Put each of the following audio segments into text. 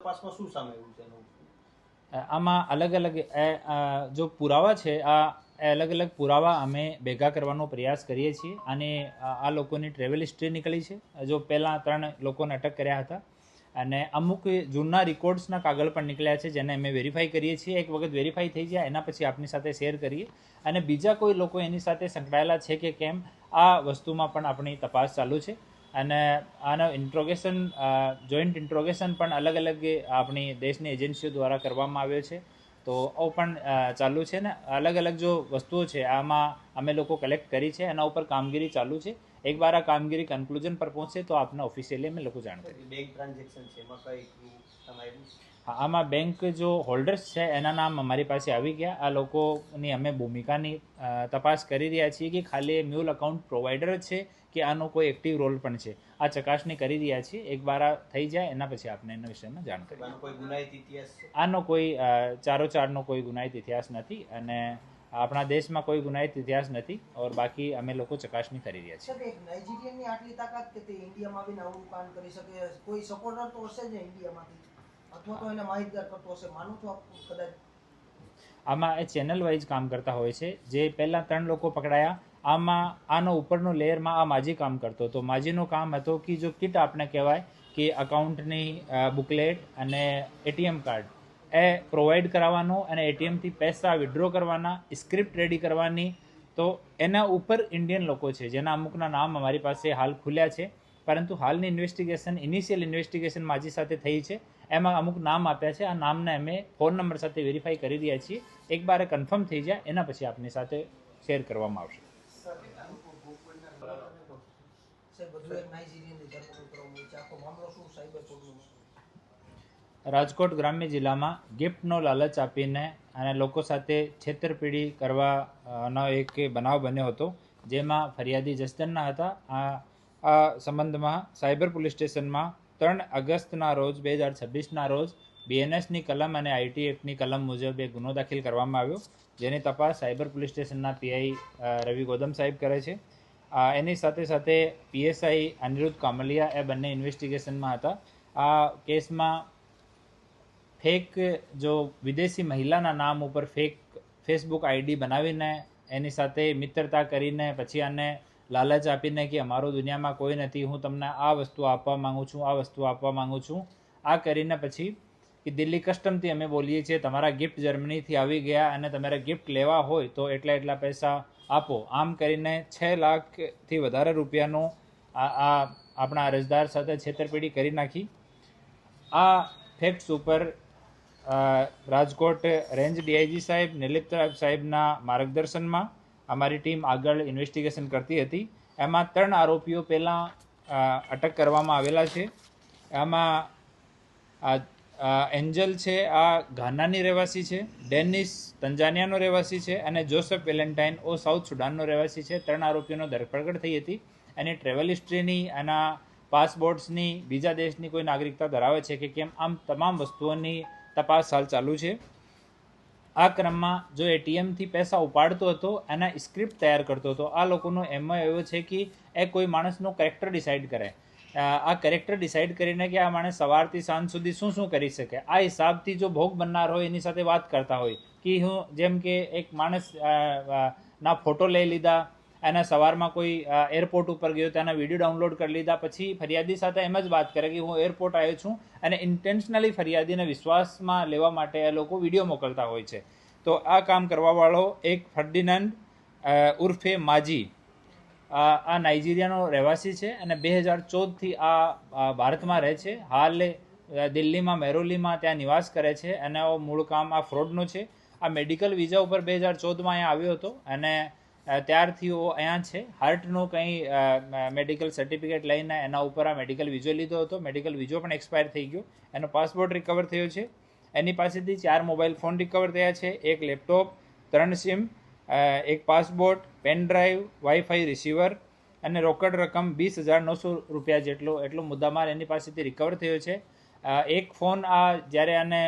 તપાસમાં શું સામે આવ્યું છે એનું? આમાં અલગ અલગ જો પુરાવા છે આ અલગ અલગ પુરાવા અમે ભેગા કરવાનો પ્રયાસ કરીએ છીએ અને આ લોકોની ટ્રેવલ હિસ્ટ્રી નીકળી છે. જો પહેલાં 3 લોકોને અટક કર્યા હતા અને અમુક જૂના રેકોર્ડ્સના કાગળ પણ નીકળ્યા છે જેને અમે વેરીફાઈ કરીએ છીએ. એક વખત વેરીફાઈ થઈ જાય એના પછી આપની સાથે શેર કરીએ અને બીજા કોઈ લોકો એની સાથે સંકળાયેલા છે કે કેમ આ વસ્તુમાં પણ આપણી તપાસ ચાલુ છે અને આનો ઇન્ટ્રોગેશન જોઈન્ટ ઇન્ટ્રોગેશન પણ અલગ અલગ આપણી દેશની એજન્સીઓ દ્વારા કરવામાં આવ્યો છે. તો આવું પણ ચાલુ છે ને અલગ અલગ જો વસ્તુઓ છે આમાં અમે લોકો કલેક્ટ કરી છે, એના ઉપર કામગીરી ચાલુ છે. એકવાર આ કામગીરી કન્ક્લુઝન પર પહોંચે તો આપને ઓફિશિયલી અમે લોકો જાણ કરીએ. બેંક ટ્રાન્ઝેક્શન છે એમાં કઈ સામે આવ્યું? હા, આમાં બેંક જો હોલ્ડર્સ છે એના નામ અમારી પાસે આવી ગયા. આ લોકોની અમે ભૂમિકાની તપાસ કરી રહ્યા છીએ કે ખાલી મ્યુલ અકાઉન્ટ પ્રોવાઈડર જ છે કે આનો કોઈ એક્ટિવ રોલ પણ છે. આ ચકાસણી કરી રહ્યા છીએ. એકવાર આ થઈ જાય એના પછી આપણે એના વિષયમાં જાણ કરીએ. આનો કોઈ ગુનાહિત ઇતિહાસ છે? આનો કોઈ ચારોચારનો કોઈ ગુનાહિત ઇતિહાસ નથી અને આપણા દેશમાં કોઈ ગુનાહિત ઇતિહાસ નથી ઓર બાકી અમે લોકો ચકાસણી કરી રહ્યા છીએ. સર, એક નાઇજીરિયનની આટલી તાકાત કે તે ઇન્ડિયામાં આવીને આવું કામ કરી શકે, કોઈ સપોર્ટર તો હશે જ ઇન્ડિયામાંથી અથવા તો એને માહિતગાર કરતો હશે, માનું છો આપ? કદાચ આમાં એ ચેનલ વાઇઝ કામ કરતા હોય છે. જે પહેલાં 3 લોકો પકડાયા આમાં આનો ઉપરનો લેયરમાં આ માજી કામ કરતો હતો. માજીનું કામ હતો કે જો કિટ આપણે કહેવાય કે અકાઉન્ટની બુકલેટ અને એટીએમ કાર્ડ એ પ્રોવાઈડ કરાવવાનો અને એટીએમથી પૈસા વિડ્રો કરવાના, સ્ક્રિપ્ટ રેડી કરવાની. તો એના ઉપર ઇન્ડિયન લોકો છે જેના અમુકના નામ અમારી પાસે હાલ ખુલ્યા છે, પરંતુ હાલની ઇન્વેસ્ટિગેશન ઇનિશિયલ ઇન્વેસ્ટિગેશન માજી સાથે થઈ છે. એમાં અમુક નામ આપ્યા છે. આ નામને અમે ફોન નંબર સાથે વેરીફાઈ કરી રહ્યા છીએ. એકવાર કન્ફર્મ થઈ જાય એના પછી આપની સાથે શેર કરવામાં આવશે. રાજકોટ ગ્રામ્ય જિલ્લામાં ગિફ્ટનો લાલચ આપીને અને લોકો સાથે છેતરપિંડી કરવાનો એક બનાવ બન્યો હતો જેમાં ફરિયાદી જસદણના હતા. આ સંબંધમાં સાયબર પોલીસ સ્ટેશનમાં 3 ઓગસ્ટના રોજ 2026ના રોજ બીએનએસની કલમ અને આઈટી એક્ટની કલમ મુજબ એક ગુનો દાખલ કરવામાં આવ્યો, જેની તપાસ સાયબર પોલીસ સ્ટેશનના પીઆઈ રવિ ગૌતમ સાહેબ કરે છે. એની સાથે સાથે પીએસઆઈ અનિરુદ્ધ કામલિયા એ બંને ઇન્વેસ્ટિગેશનમાં હતા. આ કેસમાં ફેક જો વિદેશી મહિલાના નામ ઉપર ફેક ફેસબુક આઈડી બનાવીને એની સાથે મિત્રતા કરીને પછી આને લાલચ આપીને કે અમારો દુનિયામાં કોઈ નથી, હું તમને આ વસ્તુ આપવા માગું છું, આ વસ્તુ આપવા માગું છું, આ કરીને પછી કે દિલ્હી કસ્ટમથી અમે બોલીએ છીએ તમારા ગિફ્ટ જર્મનીથી આવી ગયા અને તમારે ગિફ્ટ લેવા હોય તો એટલા પૈસા આપો. આમ કરીને 6 લાખથી વધારે રૂપિયાનો આપણા અરજદાર સાથે છેતરપિંડી કરી નાખી. આ ફેક્ટ્સ ઉપર રાજકોટ રેન્જ ડીઆઈજી સાહેબ નિલિપ સાહેબના માર્ગદર્શનમાં અમારી ટીમ આગળ ઇન્વેસ્ટિગેશન કરતી હતી. એમાં 3 આરોપીઓ પહેલાં અટક કરવામાં આવેલા છે. આમાં એન્જલ છે, આ ઘાનાની રહેવાસી છે, ડેનિસ તંજાનિયાનો રહેવાસી છે અને જોસેફ વેલેન્ટાઇન ઓ સાઉથ સુડાનનો રહેવાસી છે. 3 આરોપીઓનો ધરપકડ થઈ હતી. એની ટ્રેવલ હિસ્ટ્રીની, એના પાસપોર્ટ્સની, બીજા દેશની કોઈ નાગરિકતા ધરાવે છે કે કેમ, આમ તમામ વસ્તુઓની તપાસ હાલ ચાલુ છે. આ ક્રમમાં જો એટીએમથી પૈસા ઉપાડતો હતો એના સ્ક્રિપ્ટ તૈયાર કરતો હતો. આ લોકોનો એમ એવો છે કે એ કોઈ માણસનો કેરેક્ટર ડિસાઇડ કરે. આ કેરેક્ટર ડિસાઇડ કરીને કે આ માણસ સવારથી સાંજ સુધી શું કરી શકે, આ હિસાબથી જો ભોગ બનનાર હોય એની સાથે વાત કરતા હોય કે હું જેમ કે એક માણસ ના ફોટો લઈ લીધા, એના સવારમાં કોઈ એરપોર્ટ ઉપર ગયો તો એના વિડીયો ડાઉનલોડ કરી લીધા, પછી ફરિયાદી સાથે એમ જ વાત કરે કે હું એરપોર્ટ આવ્યો છું અને ઇન્ટેન્શનલી ફરિયાદીને વિશ્વાસમાં લેવા માટે એ લોકો વિડીયો મોકલતા હોય છે. તો આ કામ કરવાવાળો એક ફર્ડિનાન્ડ ઉર્ફે માજી આ નાઇજીરિયાનો રહેવાસી છે અને 2014થી આ ભારતમાં રહે છે. હાલ દિલ્હીમાં મેરોલીમાં ત્યાં નિવાસ કરે છે અને મૂળ કામ આ ફ્રોડનો છે. આ મેડિકલ વિઝા ઉપર 2014માં અહીંયા આવ્યો હતો અને ત્યારથી અહીંયા છે. હાર્ટનું કંઈ મેડિકલ સર્ટિફિકેટ લઈને એના ઉપર આ મેડિકલ વિઝો લીધો હતો. મેડિકલ વિઝો પણ એક્સપાયર થઈ ગયો. એનો પાસપોર્ટ રિકવર થયો છે. એની પાસેથી 4 મોબાઈલ ફોન રિકવર થયા છે, 1 laptop, 3 SIM, 1 passport, pen drive, wifi receiver અને રોકડ રકમ 20,900 રૂપિયા એટલો મુદ્દામાલ એની પાસેથી રિકવર થયો છે. એક ફોન જ્યારે આને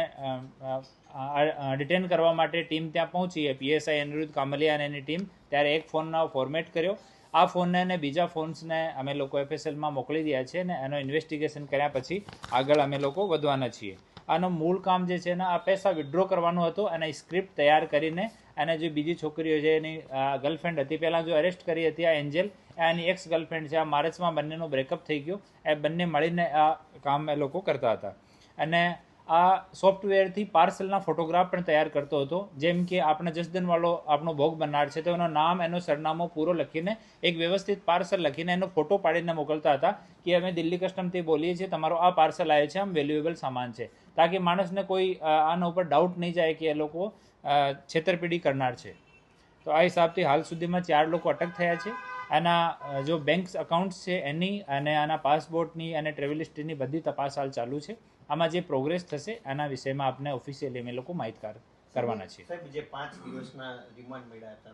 ડિટેન કરવા માટે ટીમ ત્યાં પહોંચી, પીએસઆઈ અનિરુદ્ધ કામલિયા અને એની ટીમ, ત્યારે એક ફોનનો ફોર્મેટ કર્યો. આ ફોનને અને બીજા ફોન્સને અમે લોકો એફએસએલમાં મોકલી રહ્યા છીએ અને એનો ઇન્વેસ્ટિગેશન કર્યા પછી આગળ અમે લોકો વધવાના છીએ. આનો મૂળ કામ જે છે ને આ પૈસા વિડ્રો કરવાનું હતું અને સ્ક્રિપ્ટ તૈયાર કરીને અને જે બીજી છોકરીઓ છે એની ગર્લફ્રેન્ડ હતી, પહેલાં જો અરેસ્ટ કરી હતી આ એન્જલ, એની એક્સ ગર્લફ્રેન્ડ છે. આ માર્ચમાં બંનેનો બ્રેકઅપ થઈ ગયો. એ બંને મળીને આ કામ એ લોકો કરતા હતા. અને આ સોફ્ટવેરથી પાર્સલના ફોટોગ્રાફ પણ તૈયાર કરતો હતો. જેમ કે આપણે જસદનવાળો આપણો ભોગ બનનાર છે તો એનું નામ, એનો સરનામો પૂરો લખીને એક વ્યવસ્થિત પાર્સલ લખીને એનો ફોટો પાડીને મોકલતા હતા કે અમે દિલ્હી કસ્ટમથી બોલીએ છીએ, તમારો આ પાર્સલ આવ્યો છે, આમ વેલ્યુએબલ સામાન છે, તાકી માણસને કોઈ આના ઉપર ડાઉટ નહીં જાય કે એ લોકો છેતરપિંડી કરનાર છે. તો આ હિસાબથી હાલ સુધીમાં 4 લોકો અટક થયા છે. આના જો બેંક અકાઉન્ટ્સ છે એની અને આના પાસપોર્ટની અને ટ્રેવલ હિસ્ટ્રીની બધી તપાસ હાલ ચાલુ છે. આમાં જે પ્રોગ્રેસ થશે એના વિષયમાં આપને ઓફિશિયલી અમે લોકો માહિતગાર કરવાના છીએ. સાહેબ જે 5 દિવસના રિમાન્ડ મળ્યા હતા